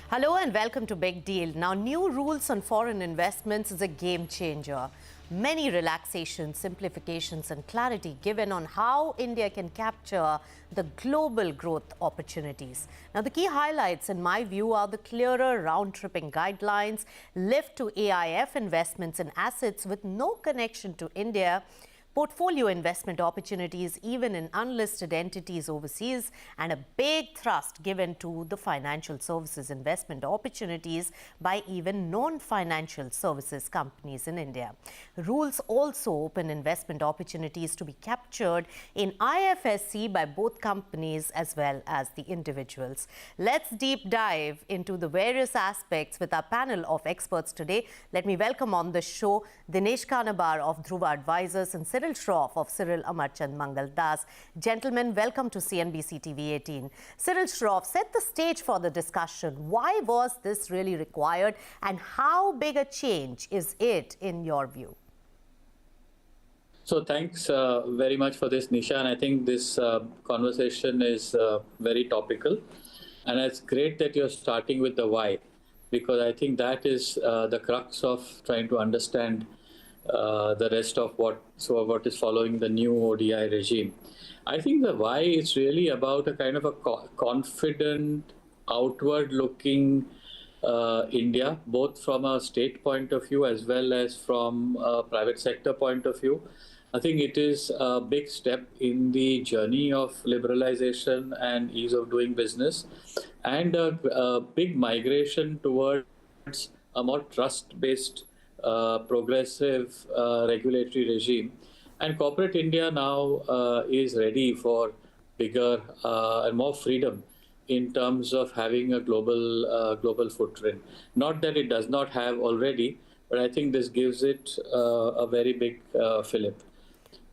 Hello and welcome to Big Deal. Now, new rules on foreign investments is a game changer. Many relaxations, simplifications and clarity given on how India can capture the global growth opportunities. Now, the key highlights in my view are the clearer round-tripping guidelines, lift to AIF investments in assets with no connection to India, portfolio investment opportunities even in unlisted entities overseas, and a big thrust given to the financial services investment opportunities by even non-financial services companies in India. Rules also open investment opportunities to be captured in IFSC by both companies as well as the individuals. Let's deep dive into the various aspects with our panel of experts today. Let me welcome on the show Dinesh Kanabar of Dhruva Advisors and Cyril Shroff of Amarchand Mangaldas. Gentlemen, welcome to CNBC-TV18. Cyril Shroff, set the stage for the discussion. Why was this really required and how big a change is it in your view? So thanks very much for this, Nisha. And I think this conversation is very topical. And it's great that you're starting with the why, because I think that is the crux of trying to understand the rest of what is following the new ODI regime. I think the why is really about a kind of a confident, outward-looking India, both from a state point of view as well as from a private sector point of view. I think it is a big step in the journey of liberalization and ease of doing business, and a big migration towards a more trust-based, progressive regulatory regime. And corporate India now is ready for bigger and more freedom in terms of having a global footprint. Not that it does not have already, but I think this gives it a very big fillip.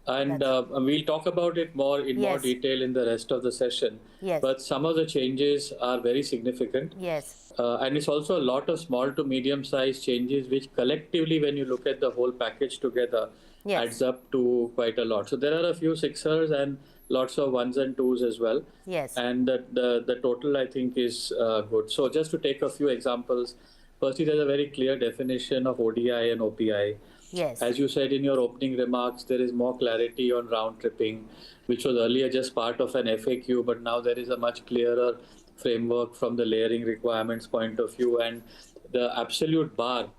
And we'll talk about it more detail in the rest of the session. Yes. But some of the changes are very significant. Yes. And it's also a lot of small to medium-sized changes, which collectively, when you look at the whole package together, adds up to quite a lot. So there are a few sixers and lots of ones and twos as well. Yes. And the total, I think, is good. So just to take a few examples, firstly, there's a very clear definition of ODI and OPI. Yes. As you said in your opening remarks, there is more clarity on round tripping, which was earlier just part of an FAQ, but now there is a much clearer framework from the layering requirements point of view, and the absolute bar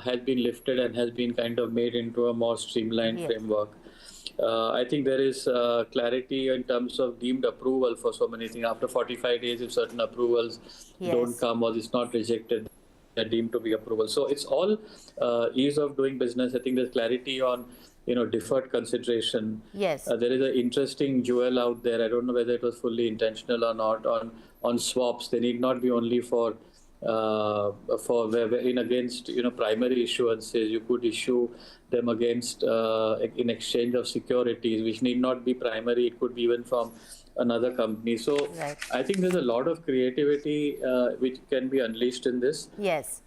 has been lifted and has been kind of made into a more streamlined framework. I think there is clarity in terms of deemed approval for so many things. After 45 days, if certain approvals don't come or it's not rejected, they're deemed to be approval. So it's all ease of doing business. I think there's clarity on deferred consideration. Yes. There is an interesting jewel out there. I don't know whether it was fully intentional or not. On swaps, they need not be only for against primary issuances. You could issue them against in exchange of securities, which need not be primary. It could be even from another company. So I think there's a lot of creativity which can be unleashed in this. Yes.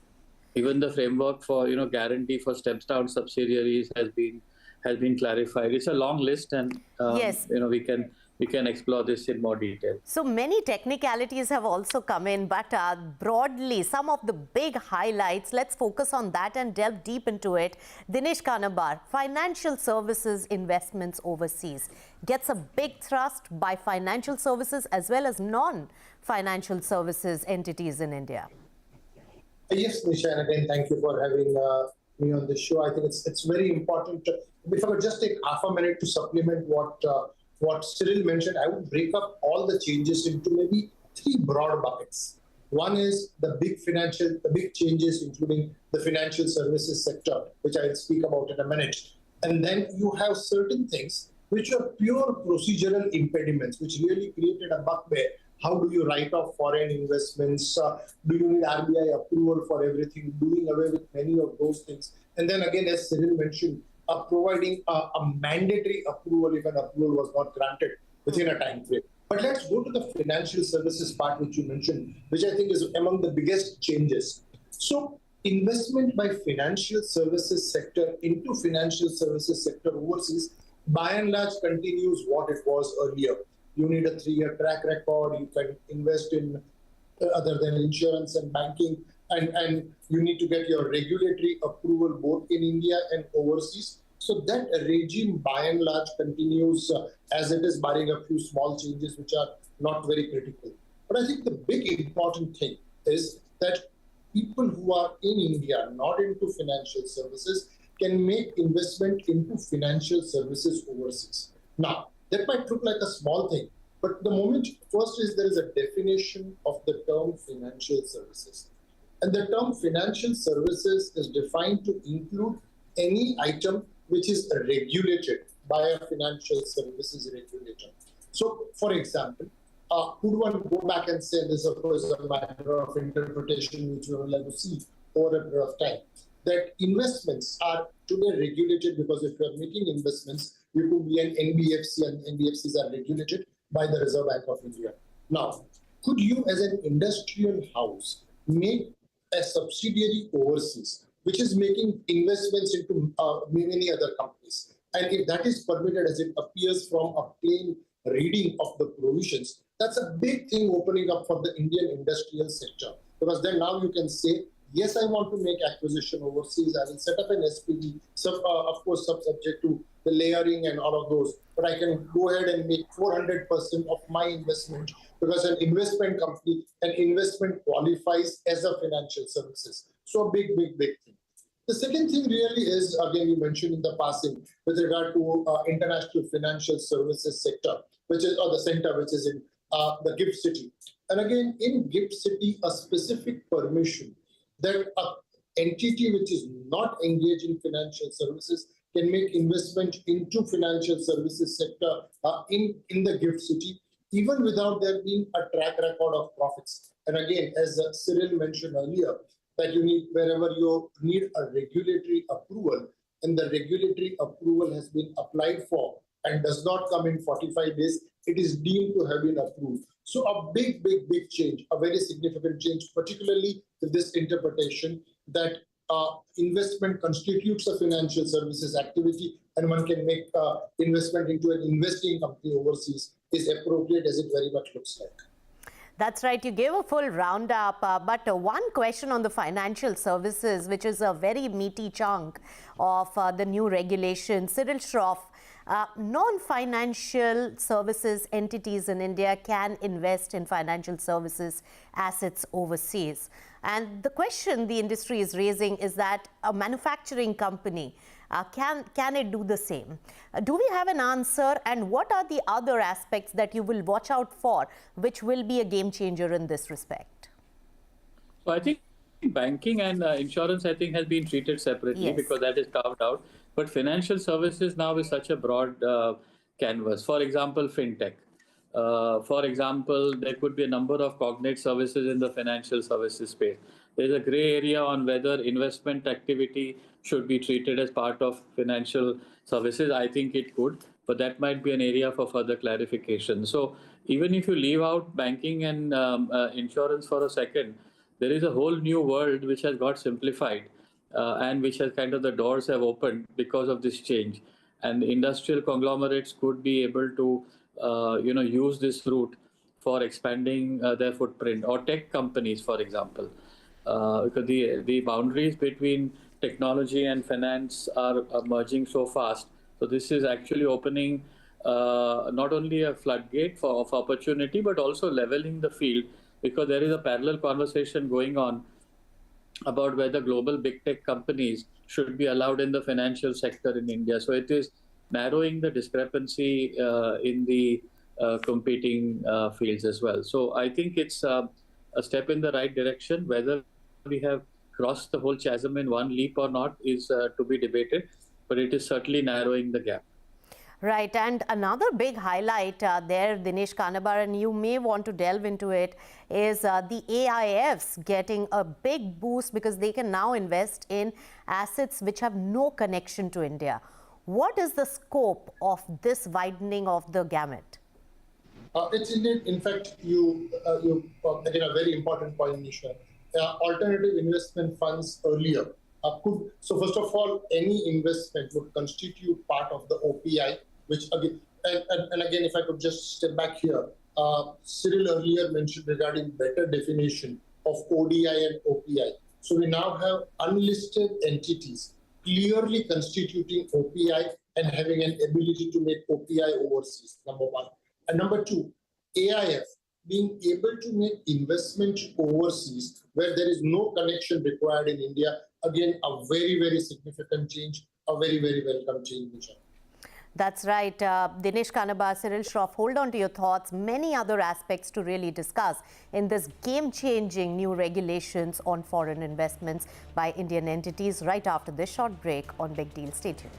Even the framework for guarantee for steps down subsidiaries has been clarified. It's a long list, and we can explore this in more detail. So many technicalities have also come in, but broadly, some of the big highlights, let's focus on that and delve deep into it. Dinesh Kanabar, financial services investments overseas gets a big thrust by financial services as well as non-financial services entities in India. Yes, Nisha, and again, thank you for having me on the show. I think it's very important. If I could just take half a minute to supplement what Cyril mentioned, I would break up all the changes into maybe three broad buckets. One is the big changes, including the financial services sector, which I'll speak about in a minute. And then you have certain things which are pure procedural impediments, which really created a bugbear. How do you write off foreign investments? Do you need RBI approval for everything? Doing away with many of those things. And then again, as Cyril mentioned, providing a mandatory approval if an approval was not granted within a time frame. But let's go to the financial services part, which you mentioned, which I think is among the biggest changes. So investment by financial services sector into financial services sector overseas, by and large, continues what it was earlier. You need a 3-year track record. You can invest in other than insurance and banking, and you need to get your regulatory approval both in India and overseas. So that regime, by and large, continues as it is, barring a few small changes which are not very critical. But I think the big important thing is that people who are in India, not into financial services, can make investment into financial services overseas. Now, that might look like a small thing, but the moment first is there is a definition of the term financial services. And the term financial services is defined to include any item which is regulated by a financial services regulator. So, for example, could one go back and say, this of course is a matter of interpretation which we will have to see over a period of time, that investments are today regulated, because if you are making investments, you could be an NBFC, and NBFCs are regulated by the Reserve Bank of India. Now, could you as an industrial house make a subsidiary overseas which is making investments into many other companies? And if that is permitted, as it appears from a plain reading of the provisions, that's a big thing opening up for the Indian industrial sector. Because then now you can say, yes, I want to make acquisition overseas. I will set up an SPV, of course, subject to the layering and all of those. But I can go ahead and make 400% of my investment, because an investment company, an investment qualifies as a financial services. So a big thing. The second thing really is, again, you mentioned in the passing, with regard to international financial services sector, which is, or the center, which is in the GIFT City. And again, in GIFT City, a specific permission that an entity which is not engaged in financial services can make investment into financial services sector in the GIFT City, even without there being a track record of profits. And again, as Cyril mentioned earlier, that you need, wherever you need a regulatory approval, and the regulatory approval has been applied for and does not come in 45 days, it is deemed to have been approved. So a big change, a very significant change, particularly with this interpretation that investment constitutes a financial services activity, and one can make investment into an investing company overseas is appropriate, as it very much looks like. That's right. You gave a full roundup, but one question on the financial services, which is a very meaty chunk of the new regulation. Cyril Shroff, non-financial services entities in India can invest in financial services assets overseas. And the question the industry is raising is that a manufacturing company, can it do the same? Do we have an answer, and what are the other aspects that you will watch out for, which will be a game changer in this respect? So I think banking and insurance, I think, has been treated separately, yes, because that is carved out. But financial services now is such a broad canvas. For example, fintech. For example, there could be a number of cognate services in the financial services space. There's a gray area on whether investment activity should be treated as part of financial services. I think it could, but that might be an area for further clarification. So even if you leave out banking and insurance for a second, there is a whole new world which has got simplified and which has kind of, the doors have opened because of this change. And industrial conglomerates could be able to use this route for expanding their footprint, or tech companies, for example, because the boundaries between technology and finance are merging so fast. So this is actually opening not only a floodgate of opportunity, but also leveling the field, because there is a parallel conversation going on about whether global big tech companies should be allowed in the financial sector in India. So it is narrowing the discrepancy in the competing fields as well. So I think it's a step in the right direction. Whether we have crossed the whole chasm in one leap or not is to be debated, but it is certainly narrowing the gap. Right. And another big highlight there, Dinesh Kanabar, and you may want to delve into it, is the AIFs getting a big boost because they can now invest in assets which have no connection to India. What is the scope of this widening of the gamut? It's indeed, in fact, you again, a very important point, Nisha. Alternative investment funds earlier could, so first of all, any investment would constitute part of the OPI, which again, and again, if I could just step back here, Cyril earlier mentioned regarding better definition of ODI and OPI. So we now have unlisted entities clearly constituting OPI and having an ability to make OPI overseas, number one. And number two, AIF being able to make investment overseas where there is no connection required in India. Again, a very, very significant change, a very, very welcome change, Nisha. That's right. Dinesh Kanabar, Cyril Shroff, hold on to your thoughts. Many other aspects to really discuss in this game-changing new regulations on foreign investments by Indian entities right after this short break on Big Deal. Stay tuned.